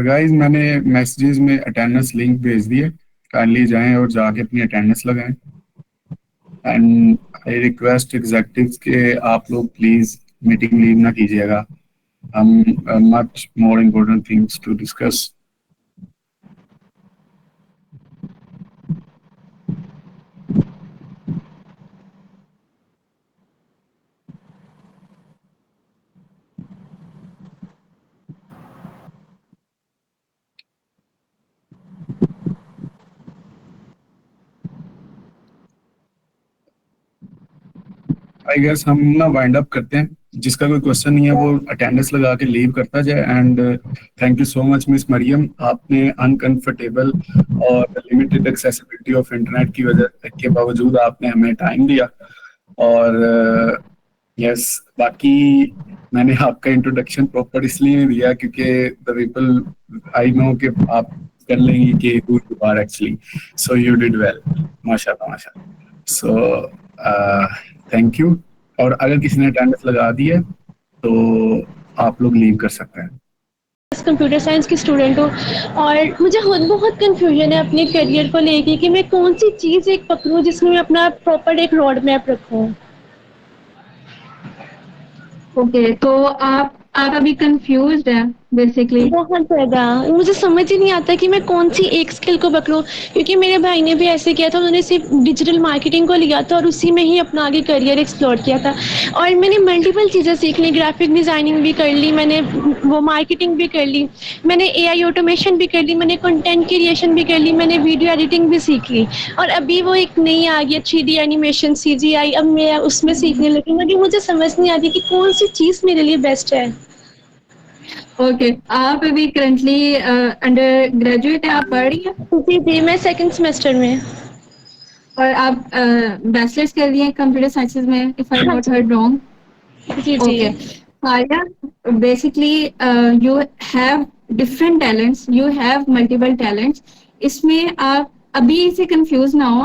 गाइस मैंने मैसेजेस में अटेंडेंस लिंक भेज दिए, काइंडली जाएं और जाके अपनी अटेंडेंस लगाएं। एंड आई रिक्वेस्ट एग्जेक्टिव्स के आप लोग प्लीज मीटिंग लीव ना कीजिएगा, हम much more important things to discuss. I guess हम ना वाइंड अप करते हैं, जिसका कोई क्वेश्चन नहीं है वो अटेंडेंस लगा के लीव करता जाए। And thank you so much miss Mariam, आपने अनकंफर्टेबल और लिमिटेड एक्सेसिबिलिटी ऑफ इंटरनेट की वजह के बावजूद आपने हमें टाइम दिया। और यस बाकी मैंने आपका इंट्रोडक्शन प्रॉपर इसलिए नहीं दिया क्योंकि द पीपल आई नो कि आप कर लेंगे कि who you are actually, so you did well, माशाल्लाह माशाल्लाह। So thank you. और अगर किसी ने अटेंडेंस लगा दी है तो आप लोग लीव कर सकते हैं। कंप्यूटर साइंस की स्टूडेंट हूँ और मुझे खुद बहुत कन्फ्यूजन है अपने करियर को लेके कि मैं कौन सी चीज़ एक पकड़ूँ जिसमें मैं अपना प्रॉपर एक रोड मैप रखूँ। ओके, तो आप अभी कंफ्यूज्ड हैं बेसिकली। बहुत ज़्यादा मुझे समझ ही नहीं आता कि मैं कौन सी एक स्किल को पकड़ूँ, क्योंकि मेरे भाई ने भी ऐसे किया था, उन्होंने सिर्फ डिजिटल मार्केटिंग को लिया था और उसी में ही अपना आगे करियर एक्सप्लोर किया था। और मैंने मल्टीपल चीज़ें सीख ली, ग्राफिक डिज़ाइनिंग भी कर ली मैंने, वो मार्केटिंग भी कर ली मैंने, एआई ऑटोमेशन भी कर ली मैंने, कंटेंट क्रिएशन भी कर ली मैंने, वीडियो एडिटिंग भी सीख ली। और अभी वो एक नई आ गई 3D एनिमेशन CGI, अब मैं उसमें सीखने लगी, मगर मुझे समझ नहीं आती कि कौन सी चीज़ मेरे लिए बेस्ट है। ओके, आप अभी करंटली अंडर ग्रेजुएट है, आप पढ़ रही हैं? जी मैं सेकंड सेमेस्टर में। और आप बैचलर्स कर रही हैं कंप्यूटर साइंसेज में, इफ आई हाँ नॉट जी हर्ड रॉन्ग। जी okay, Faya, basically you have different talents, you have multiple talents। इसमें आप अभी से कंफ्यूज ना हो।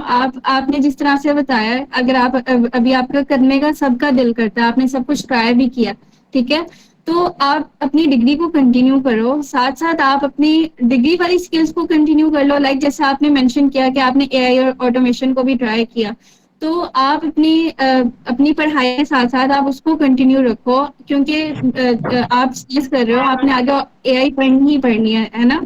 आपने जिस तरह से बताया, अगर आप अभी आपका करने का सबका दिल करता है, आपने सब कुछ ट्राई भी किया, ठीक है, तो आप अपनी डिग्री को कंटिन्यू करो, साथ साथ आप अपनी डिग्री वाली स्किल्स को कंटिन्यू कर लो। लाइक जैसे आपने मेंशन किया कि आपने एआई और ऑटोमेशन को भी ट्राई किया, तो आप अपनी पढ़ाई के साथ साथ आप उसको कंटिन्यू रखो, क्योंकि आप सीएस कर रहे हो, आपने आगे एआई पढ़नी ही पढ़नी है ना।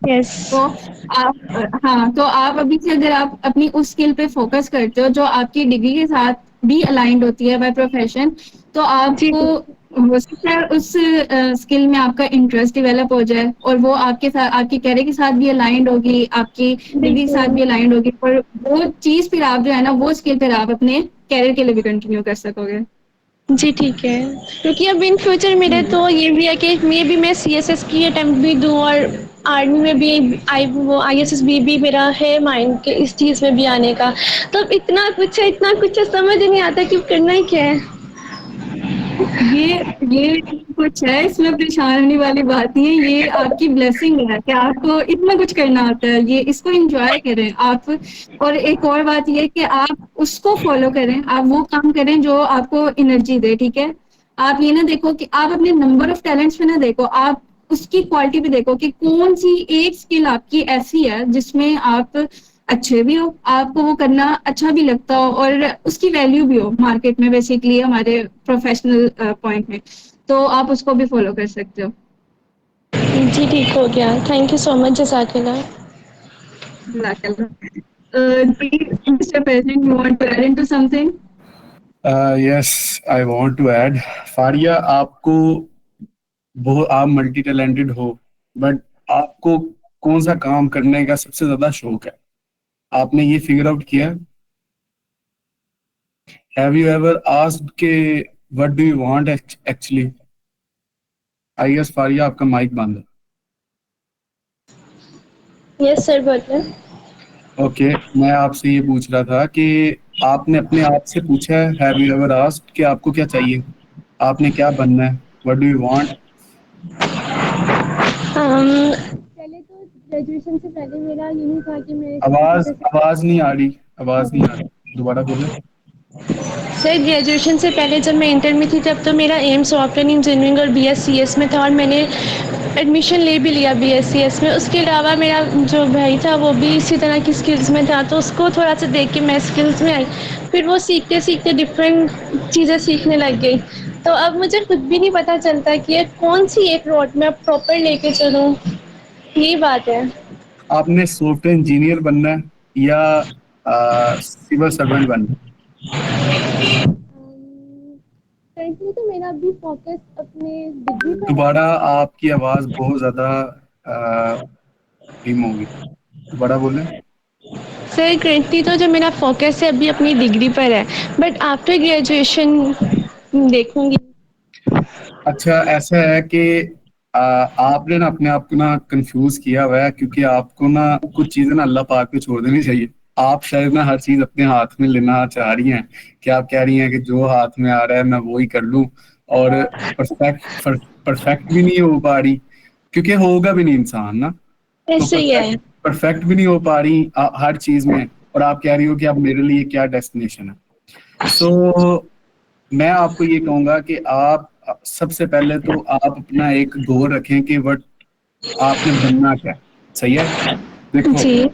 यस तो आप हाँ, तो आप अभी से अगर आप अपनी उस स्किल पे फोकस करते हो जो आपकी डिग्री के साथ भी अलाइंड होती है बाय प्रोफेशन, तो जी आपको हो सकता है उस स्किल में आपका इंटरेस्ट डेवलप हो जाए और वो आपके साथ, आपके कैरियर के साथ भी अलाइंड होगी, आपकी डिग्री के साथ भी अलाइंड होगी, और वो चीज फिर आप जो है ना वो स्किल फिर आप अपने कैरियर के लिए भी कंटिन्यू कर सकोगे। जी ठीक है, क्योंकि अब इन फ्यूचर मेरे तो ये भी है कि मे भी मैं CSS की अटेम्प्ट भी दूँ और आर्मी में भी ISSB भी मेरा है माइंड के इस चीज़ में भी आने का। तो अब इतना कुछ है समझ नहीं आता कि करना ही क्या है। ये कुछ है, इसमें परेशान होने वाली बात नहीं है, ये आपकी ब्लेसिंग है कि आपको इतना कुछ करना आता है, ये इसको एंजॉय करें आप। और एक और बात ये है कि आप उसको फॉलो करें, आप वो काम करें जो आपको एनर्जी दे, ठीक है। आप ये ना देखो कि आप अपने नंबर ऑफ टैलेंट्स पे ना देखो, आप उसकी क्वालिटी पे देखो कि कौन सी एक स्किल आपकी ऐसी है जिसमें आप अच्छे भी हो, आपको वो करना अच्छा भी लगता हो और उसकी वैल्यू भी हो मार्केट में, बेसिकली हमारे प्रोफेशनल पॉइंट में, तो आप उसको भी फॉलो कर सकते हो। जी ठीक हो गया, थैंक यू सो मच, जज़ाकल्लाह। Mr. President, you want to add into something? Yes, I want to add. Faria, आपको बहुत, आप मल्टी टैलेंटेड हो, बट आपको कौन सा काम करने का सबसे ज्यादा शौक है? आपने ये फिगर आउट किया? हैव यू एवर आस्क्ड के what do you want actually? I guess Faria आपका माइक बंद है। यस सर, बोलिए। ओके, मैं आपसे ये पूछ रहा था कि आपने अपने आप से पूछा है, हैव यू एवर आस्क्ड कि आपको क्या चाहिए, आपने क्या बनना है, व्हाट डू यू वांट? पहले तो ग्रेजुएशन से पहले मेरा ये नहीं था कि मैं आवाज आवाज नहीं आ रही, आवाज नहीं आ रही, दोबारा बोले। सर ग्रेजुएशन से पहले जब मैं इंटर में थी तब तो मेरा एम सॉफ्टवेयर इंजीनियरिंग और BScs में था, और मैंने एडमिशन ले भी लिया BScs में। उसके अलावा मेरा जो भाई था वो भी इसी तरह की स्किल्स में था, तो उसको थोड़ा सा देख के मैं स्किल्स में आई। फिर वो सीखते सीखते डिफरेंट चीज़ें सीखने लग गई। तो अब मुझे खुद भी नहीं पता चलता कि ये कौन सी एक रोड मैं प्रॉपर लेके चलूँ, यही बात है। आपने सॉफ्टवेयर इंजीनियर बनना है या सिविल सर्वेंट बनना है? करंटली तो मेरा अभी फोकस अपने डिग्री पर है। दोबारा आपकी आवाज बहुत ज्यादा धीम होगी, दोबारा बोले। सर करंटली तो जो मेरा फोकस है अभी अपनी डिग्री पर है, बट आफ्टर ग्रेजुएशन देखूंगी। अच्छा, ऐसा है कि आपने ना अपने आप को ना कंफ्यूज किया हुआ है, क्योंकि आपको ना कुछ चीजें ना अल्लाह पाक पे छोड़ देनी चाहिए। आप शायद ना हर चीज अपने हाथ में लेना चाह रही हैं, कि आप कह रही हैं कि जो हाथ में आ रहा है मैं वो ही कर लूं, और परफेक्ट भी नहीं हो पा रही, क्योंकि होगा भी नहीं इंसान ना। तो ऐसे ही है। परफेक्ट भी नहीं हो पा रही हर चीज में, और आप कह रही हो कि अब मेरे लिए क्या डेस्टिनेशन है। सो मैं आपको ये कहूंगा कि आप सबसे पहले तो आप अपना एक गोल रखें कि वट आपने बनना क्या है। सही है? देखो जी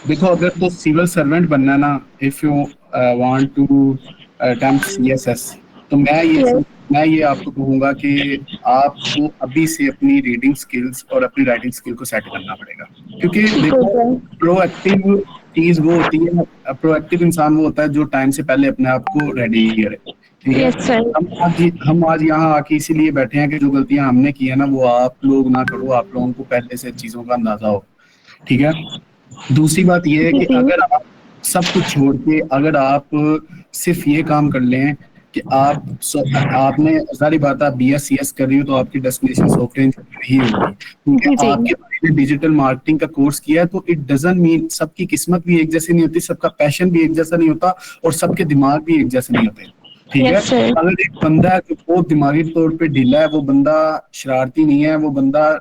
देखो, अगर तो सिविल सर्वेंट बनना है ना, if you want to attempt CSS, तो यस मैं ये आपको कहूंगा कि आपको अभी से अपनी रीडिंग स्किल्स और अपनी राइटिंग स्किल को सेट करना पड़ेगा। क्योंकि देखो, प्रोएक्टिव चीज वो होती है, प्रोएक्टिव इंसान वो होता है जो टाइम से पहले अपने आप को रेडी करे। ठीक है? Yes sir. हम आज यहाँ आके इसीलिए बैठे हैं कि जो गलतियां हमने की है ना वो आप लोग ना करो, आप लोगों को पहले से चीजों का अंदाजा हो। ठीक है? दूसरी बात यह है कि जी अगर आप सब कुछ छोड़ के अगर आप सिर्फ ये काम कर लें कि आपने, सारी बात, आप BScs कर रही हो तो आपकी डेस्टिनेशन सॉफ्टवेयर इंजीनियर ही होगी, क्योंकि जी जी आपके भाई ने डिजिटल मार्केटिंग का कोर्स किया है। तो इट डजंट मीन सबकी किस्मत भी एक जैसी नहीं होती, सबका पैशन भी एक जैसा नहीं होता, और सबके दिमाग भी एक जैसे नहीं होते। ठीक है? Yes sir. अगर एक बंदा है जो बहुत दिमागी तौर पे ढीला है, वो बंदा शरारती नहीं है, वो बंदा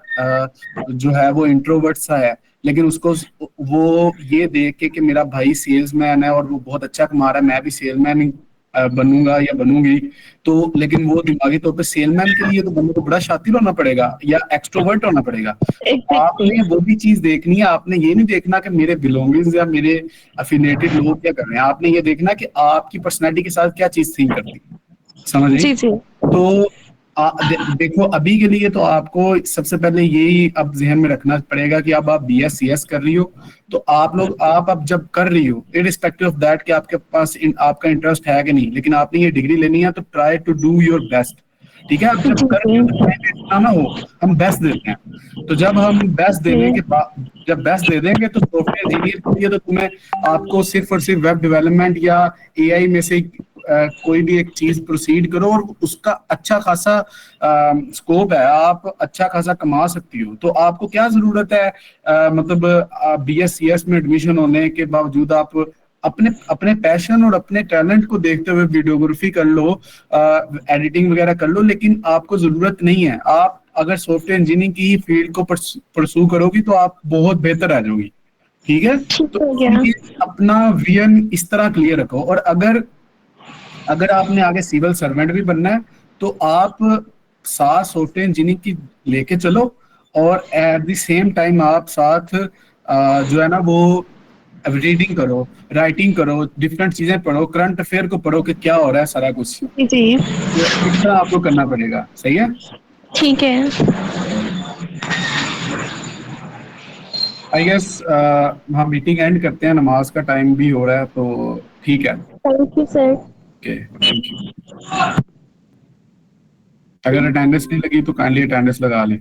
जो है वो इंट्रोवर्ट सा है, लेकिन उसको वो ये देख के कि मेरा भाई सेल्समैन है और वो बहुत अच्छा कमा रहा है, मैं भी सेल्समैन ही बनूंगा या बनूंगी, तो लेकिन वो दिमागी तौर पे सेल्समैन के लिए तो बंदे को बड़ा शातिर होना पड़ेगा या एक्सट्रोवर्ट होना पड़ेगा। तो एग्जैक्टली। आपने वो भी चीज देखनी है, आपने ये नहीं देखना कि मेरे बिलोंगिंग्स या मेरे अफिलिएटेड लोग क्या कर रहे हैं, आपने ये देखना कि आपकी पर्सनैलिटी के साथ क्या चीज सिंक करती है। समझ रही? जी जी तो देखो, अभी के लिए तो आपको सबसे पहले यही अब जहन में रखना पड़ेगा कि अब आप BScs कर रही हो, तो आप अब जब कर रही हो, इरिस्पेक्टिव ऑफ दैट कि आपके पास आपका इंटरेस्ट है कि नहीं, लेकिन आपने ये डिग्री लेनी है, तो try to do your best. ठीक है? अब जब जी कर रही हो तो टाइम वेस्ट ना हो, हम बेस्ट देते हैं। तो जब हम बेस्ट देने के बाद, जब बेस्ट दे देंगे, तो सॉफ्टवेयर इंजीनियर के लिए तो तुम्हें, आपको सिर्फ और सिर्फ वेब डेवलपमेंट या AI में से कोई भी एक चीज प्रोसीड करो, और उसका अच्छा खासा स्कोप है, आप अच्छा खासा कमा सकती हो। तो आपको क्या जरूरत है, मतलब BScs में एडमिशन होने के बावजूद आप अपने अपने पैशन और अपने टैलेंट को देखते हुए वीडियोग्राफी कर लो, एडिटिंग वगैरह कर लो, लेकिन आपको जरूरत नहीं है। आप अगर सॉफ्टवेयर इंजीनियरिंग की फील्ड को परसू करोगी तो आप बहुत बेहतर आ जाओगी। ठीक है? ठीक तो हो गया। अपना विजन इस तरह क्लियर रखो, और अगर अगर आपने आगे सिविल सर्वेंट भी बनना है तो आप साथ सॉफ्टवेयर इंजीनियरिंग की लेके चलो, और एट द सेम टाइम आप साथ जो है ना वो रीडिंग करो, राइटिंग करो, डिफरेंट चीजें पढ़ो, करंट अफेयर को पढ़ो कि क्या हो रहा है सारा कुछ। जी जी तो इस तरह आपको करना पड़ेगा। सही है? ठीक है। आई गेस हम मीटिंग एंड करते हैं, नमाज का टाइम भी हो रहा है, तो ठीक है। Thank you sir. Okay, thank you. अगर अटेंडेंस नहीं लगी तो काइंडली अटेंडेंस लगा लें।